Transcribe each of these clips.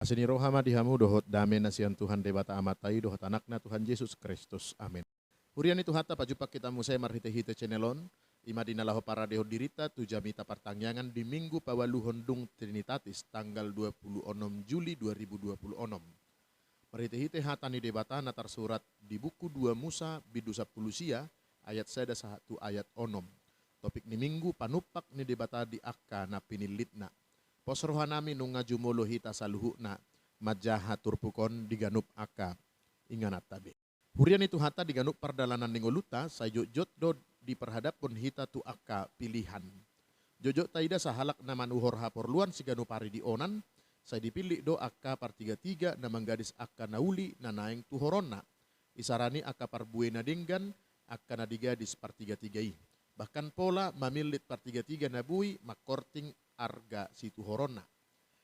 Asini rohama dihamu dohot dame nasian Tuhan debata amatai dohot anakna Tuhan Yesus Kristus. Amin. Hurian itu hatta pajupak kita musai marhite-hite cenelon. Ima dinalaho para deho dirita tu jamita partangyangan di minggu pawaluhon dung Trinitatis tanggal 26 Juli 2026. Marhite-hite hatani debata natar surat di buku 2 Musa bidusa pulusia ayat seda 1 ayat onom. Topik ni minggu panupak ni debata di akka na pinilitna. Posrohanami nunga jumolo hita saluhuna majaha turpukon diganup aka inganat tabe. Hurian itu hata diganup pardalanan ningoluta sayojot do diperhadapkan hita tu aka pilihan. Jojok taida sahalak naman uhor haporluan si ganup pari di onan saya dipilih do aka par 33 namang gadis aka nauli na naeng tuhoronna. Isarani aka par buena dinggan aka na digadis par 33. Bahkan pola mamilit par 33 na bui makorting arga situ horona.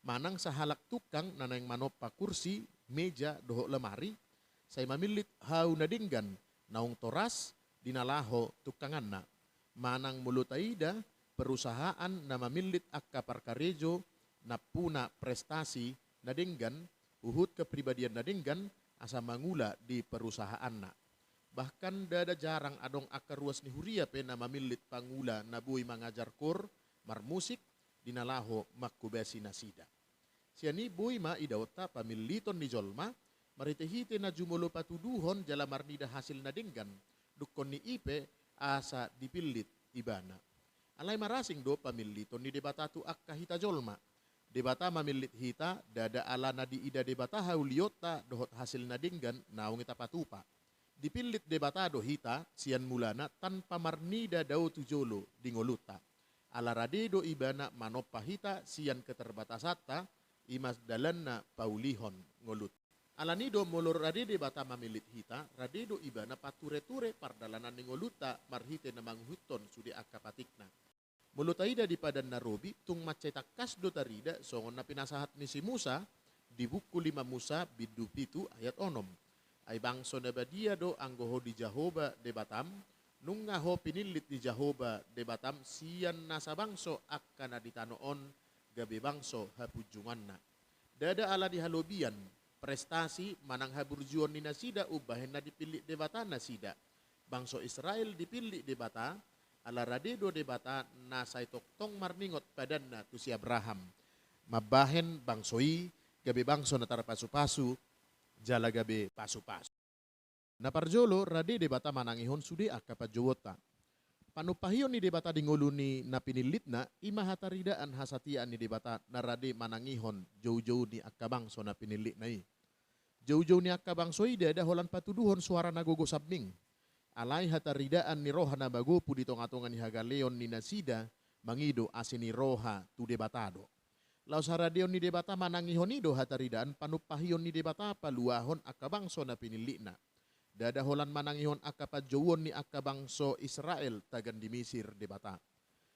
Manang sahalak tukang nanang manopa kursi, meja, doho lemari, saya mamilit hau nadinggan, naung toras, dinalaho tukanganna. Manang mulutaida, perusahaan na mamilit akka parkarejo, na puna prestasi nadinggan, uhut kepribadian nadinggan, asa mangula di perusahaan na. Bahkan dada jarang adong akka ruas ni huria pe na mamilit pangula na bui mangajar kor, marmusik, dinalaho makubesi nasida. Siani boy ma idawta pamiliton ni jolma, maritehite na jumulo patuduhon jala marnida hasil na dinggan, dukon ni ipe asa dipilit ibana. Alay marasing do pamiliton ni debata tu akka hita jolma. Debata mamilit hita, dada ala na di ida debata hauliota dohot hasil na dinggan naung ita patupa. Dipilit debata do hita, sian mulana tanpa marnida daw tujolo dingoluta. Ala radedo ibana manopahita sian keterbatasata imas dalanna paulihon ngolut. Ala nido molor radede bata mamilit hita radedo ibana pature-ture pardalanan ni ngoluta marhite na manghuton sudi akapatikna. Mulutaida di padan narobi tung macetak kasdo tarida songon na pinasahat ni si Musa di buku 5 Musa bidu pitu ayat onom. Ay bangso na badia do anggoho di Jahoba de Batam nung nga ho pinilit di Jahoba de Batam siyan nasa bangso akka na ditanoon gabi bangso hapujungan na. Dada ala di halobian prestasi manang haburjuon ni nasida ubahin na dipilih de bata nasida. Bangso Israel dipilih de bata ala radedo de bata nasay toktong marningot padan na tu si Abraham. Mabahen bangsoi gabi bangso na tarapasu-pasu jala gabi pasu-pasu. Naparjolo rade debata manangihon sudi akapadjowota. Panupahiyon ni debata dingulu ni napinilit na imahataridaan hasatian ni debata na rade manangihon jauh-jauh ni akabangso na pinilit na i. Jauh-jauh ni akabangso i dada holan patuduhon suara nagogo sabming. Alay hataridaan ni roha na bago pu ditong-atongan ni hagaleon ni nasida mangido asin ni roha tu debatado. Laos haradion ni debata manangihon ido hataridaan panupahiyon ni debata paluahon akabangso na pinili na. Dadaholan manangihon akapadjowon ni akabangso Israel tagan di Mesir debata.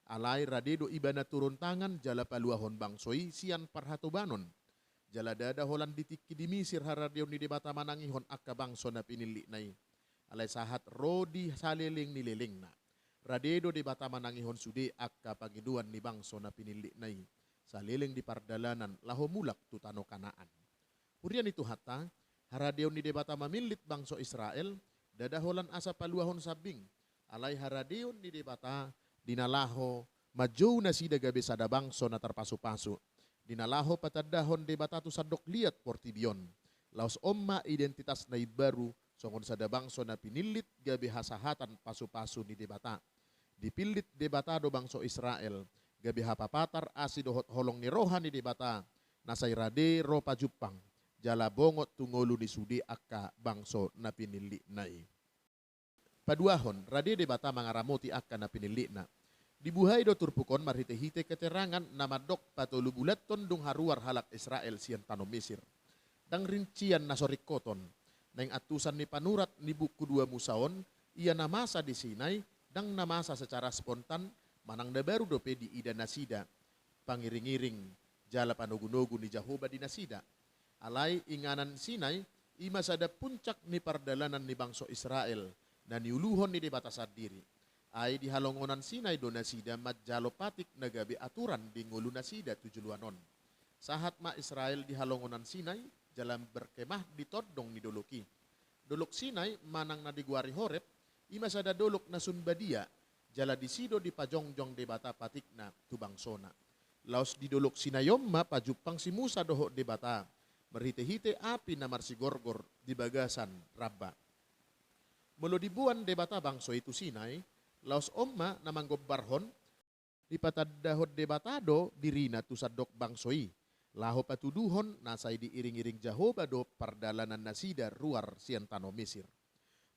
Alay radedo ibana turun tangan jala paluahon bangsoi sian parhatobanon. Jala dadaholan ditiki di Mesir haradion ni debata manangihon akabangso na pinili na. Alay sahat rodi saliling nililing na. Radedo debata manangihon sudi akapagiduan ni bangso na pinili na. Saliling di pardalanan laho mulak tutano kanaan. Hurian itu hata, haradeon ni debata mamilit bangso Israel, dadaholan asa paluahon sabing. Alay haradeon ni debata dinalaho majow na sida gabi sada bangso na tarpasu-pasu. Dinalaho patadahon debata tu sadok liat portibion. Laos omma identitas na ibaru songon sada bangso na pinilit gabi hasahatan pasu-pasu ni debata. Dipilit debata do bangso Israel. Gabi hapapatar asidohot holong ni rohan ni debata nasay rade ropa jupang jala bongot tungolu ni sudi akka bangso na pinili na i. Paduahon rade debata mangaramoti akka na pinili na. Dibuhay do turpukon marhite-hite keterangan na madok patulubulat tondong haruar halak Israel siyan tanom Mesir. Dang rincian na sorikoton na yung atusan ni panurat ni buku 2 Musaon iya namasa di Sinai dang namasa secara spontan manang na baru dope di ida nasida, pangiring-iring jala panugunogu ni Jahoba di nasida. Alay inganan Sinai, ima sada puncak ni pardalanan ni bangso Israel, na niuluhon ni debata sadiri. Ay di halongonan Sinai do nasida madjalo patik na gabi aturan di ngulu nasida tujuluanon. Sahat ma Israel di halongonan Sinai, jalan berkemah di todong ni duluki. Dolok Sinai manang na di guari Horeb, ima sada dolok na sunbadia, jala di sido di pajongjong debata patikna tubang sona. Laos di dolok Sinayom ma pajupang si Musa doho debata, merhite-hite api na marsigorgor di bagasan Rabba. Mulu dibuan debata bangso itu Sinai, laos omma namang gobbarhon, di patadahod debatado dirina tu sadok bangsoi. Laho patuduhon nasay diiring-iring Jehovah do pardalanan nasida ruar siantano Mesir.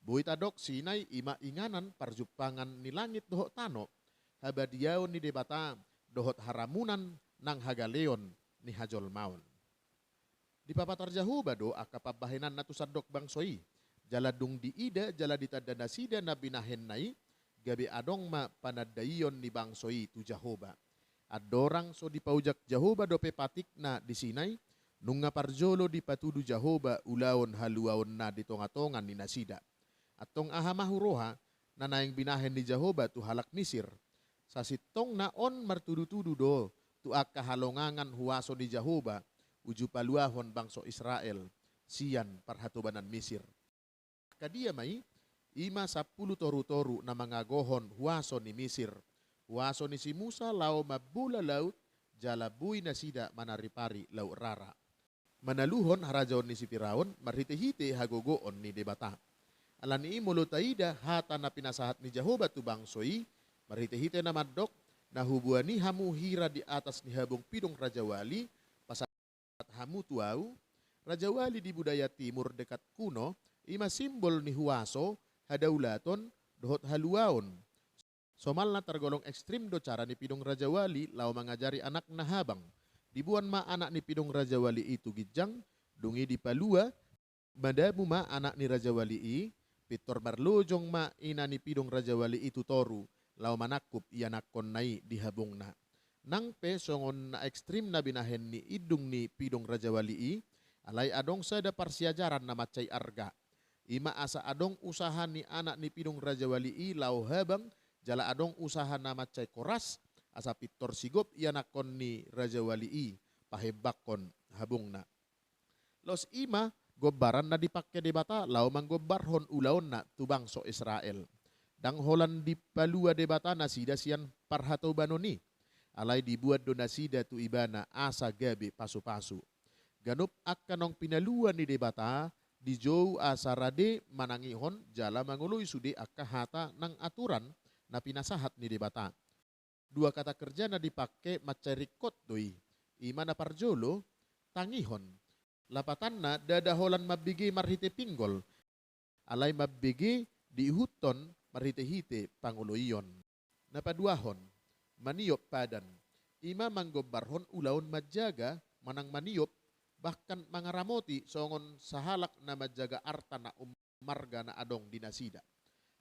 Buit adok Sinai ima inganan parjupangan ni langit dohot tano, habadiaon ni debata dohot haramunan nang hagaleon ni hajol maun. Di papatar Jehovah do akapabahinan natu sadok bangsoi, jaladung di ida jala ditanda nasida na binahen nai, gabi adong ma panadayon ni bangsoi tu Jehovah. Adorang so dipaujak Jehovah do pepatik na di Sinai, nung nga parjolo di patudu Jehovah ulaon haluaon na di tonga-tongan ni nasida. At tong ahamahuroha na naing binahen ni Jehovah tu halak Misir. Sa sitong naon martudu-tudu do tu akahalongangan huwaso ni Jehovah uju paluahon bangso Israel siyan parhatubanan Misir. Kadia may ima 10 toru-toru na mga gohon huwaso ni Misir. Huwaso ni si Musa lao mabula laut jalabuy na sida manaripari lau rara. Manaluhon harajaon ni si Firaun marhite-hite hagogoon ni debata. Alani mulutaida hata na pinasahat ni Jehovah tu bangsoi marhite-hite na madok na hubuan ni hamu hira di atas ni habong pidong Raja Wali pasat hamu tuau. Raja Wali di budaya timur dekat kuno ima simbol ni huwaso hadaulaton dohot haluaon. Somal na tergolong ekstrim do cara ni pidong Raja Wali lau mengajari anak na habang. Dibuan ma anak ni pidong Raja Wali itu gijang, dungi di palua, madamu ma anak ni Raja Wali pitor marlojong ma ina ni pidong Raja Wali itu toru, lau manakup iya nakon nai di habong na. Nang pe songon na ekstrim na binahen ni idung ni pidong Raja Wali alay adong sada parsiajaran na macay arga. Ima asa adong usaha ni anak ni pidong Raja Wali lau habang, jala adong usaha na macay koras, asa pitor sigop iya nakon ni Raja Wali pahebakon habong na. Los ima gobbaran na dipakke debata lau manggobbarhon ulaon na tubangso Israel. Dang holan di palua debata na sida siyan parhato banoni. Alay dibuat do na sida tu ibana asa gabi pasu-pasu. Ganup akkanong pinaluan ni debata di jow asa rade manangihon jala manguloy sude akkahata ng aturan na pinasahat ni debata. Dua kata kerja na dipakai macarikot doi. Ima na parjolo, tangihon. Lapatan na dadaholan mabigi marhite pinggol. Alay mabigi diihuton marhite-hite panguloyon. Napaduahon, maniop padan. Ima manggobbarhon ulaon madjaga manang maniop bahkan mangaramoti songon sahalak na madjaga arta na umarga na adong dinasida.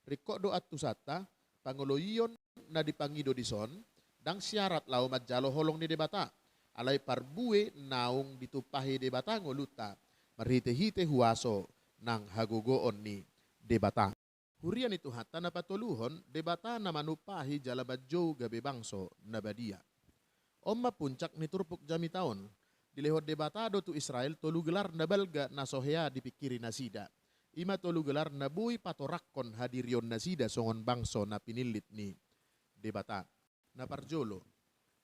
Riko do at tusata, panguloyon na dipangido dison, dang syarat lau madjalo holong ni debata. Alay parbuwe naong ditupahi debata ngoluta, marhite-hite huwaso ng hagugoon ni debata. Hurian itu hata na patuluhon, debata na manupahi jalabadjo gabi bangso na badia. Omma puncak ni turpuk jami taon, dilehod debatado tu Israel tolu gelar na balga na sohea dipikiri na sida. Ima tolu gelar na buhi patorakkon hadirion na sida songon bangso na pinilit ni debata. Na parjolo,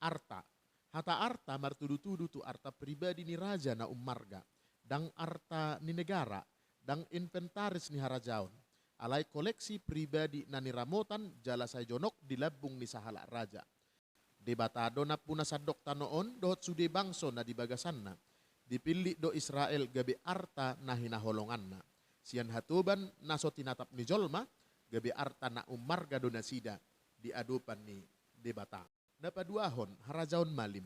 arta. Hata arta martudu-tudu tu arta pribadi ni raja na umarga. Dang arta ni negara, dang inventaris ni harajaon. Alay koleksi pribadi na niramotan jala say jonok dilabung ni sahala raja. Debatado na puna sadok tanoon dohot sude bangso na dibagasan na. Dipili do Israel gabi arta na hinaholongan na. Siyan hatuban naso tinatap ni Jolma, gabi arta na umarga do nasida di adupan ni debata. Napaduahon, harajaon malim.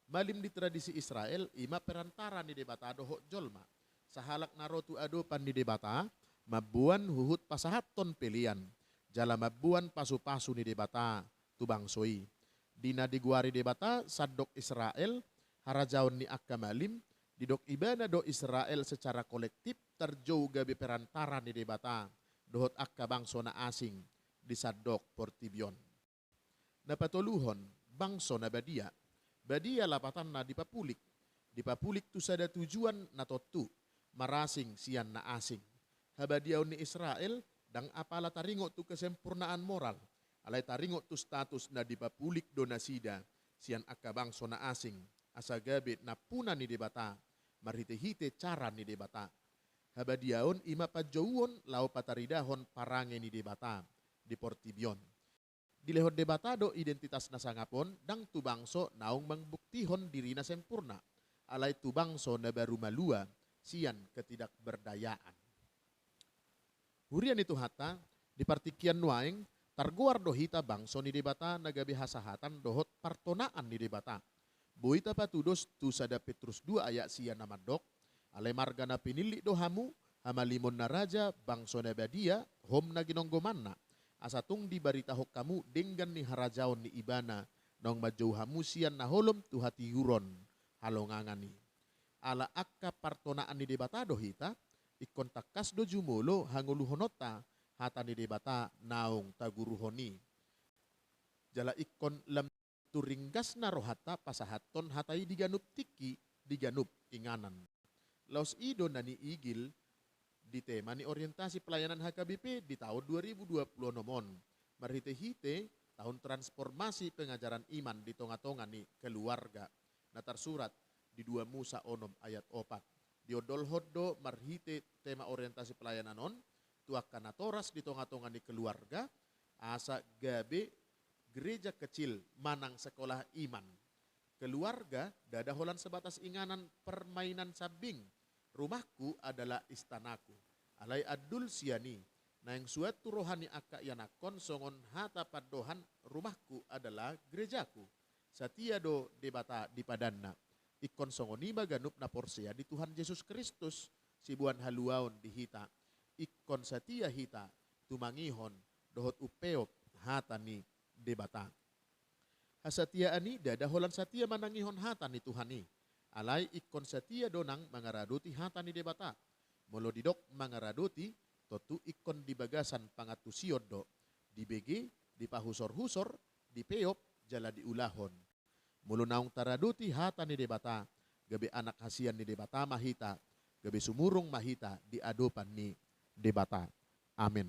Malim di tradisi Israel, ima perantara ni debata doho Jolma. Sahalak na rotu adupan ni debata, mabuan huhut pasahaton pilian. Jala mabuan pasu-pasu ni debata tubangsoi. Dina diguari debata, sadok Israel, harajaon ni akka malim, didok ibana do Israel secara kolektif terjauh gabi perantara ni debata dohot akka bangso na asing di sadok portibion. Napatuluhon bangso na badia lapatan na dipapulik Dipapulik tu sada tujuan na totu, marasing sian na asing. Habadiaw ni Israel, dang apala taringo tu kesempurnaan moral. Alay taringo tu status na dipapulik do nasida, sian akabangso na asing. Asagabi na puna ni debata, marhite-hite cara ni debata. Habadiaon ima pajauon lau pataridahon parange ni debata di Portibion. Dilehod debatado identitas na sangapon dang tubangso naong mangbuktihon diri na sempurna. Alay tubangso na baru malua sian ketidakberdayaan. Hurian itu hata di partikian nuaing targuar dohita bangso ni debata nagabi hasahatan dohot partonaan ni debata. Boita patudos tu sada Petrus 2 ayat sian namadok. Ale marga na pinili dohamu, hamalimon na raja, bangso na badia, hom na ginonggomanna. Asatung di baritahok kamu, denggan ni harajaon ni ibana, nong majauhamu siyan na holom tu hati yuron, halongangani. Ala akka partonaan ni debata dohita, ikon takas do jumulo hanguluhonota, hata ni debata naong taguruhoni. Jala ikon lam turinggas na rohata pasahaton hatai diganup tiki, diganup inganan. Laos ido na ni igil di tema ni orientasi pelayanan HKBP di tahun 2020 nomon. Marhite-hite tahun transformasi pengajaran iman di tonga-tonga ni keluarga. Natar surat di 2 Musa onom ayat 4. Diodol hoddo marhite tema orientasi pelayanan on. Tuakan toras di tonga-tonga ni keluarga. Asa gabe gereja kecil manang sekolah iman. Keluarga dadaholan sebatas inganan permainan sabing. Rumahku adalah istanaku. Alay adul siani. Na yang suatu rohani akka yanakon songon hata padohan rumahku adalah gerejaku. Satia do debata di padanna. Ikon songoni maganup na porsia di Tuhan Yesus Kristus. Sibuan haluaon di hita. Ikon satia hita tumangihon dohot upeop hata ni debata. Hasatia ani dadaholan satia manangihon hata ni Tuhani. Alay ikon satia donang mangaraduti hata ni debata. Molo didok mangaraduti totu ikon di bagasan pangatusiod do. Di BG, di pahusor-husor, di peop, jala di ulahon. Molo naong taraduti hata ni debata. Gabi anak hasian ni debata mahita. Gabi sumurong mahita di adopan ni debata. Amin.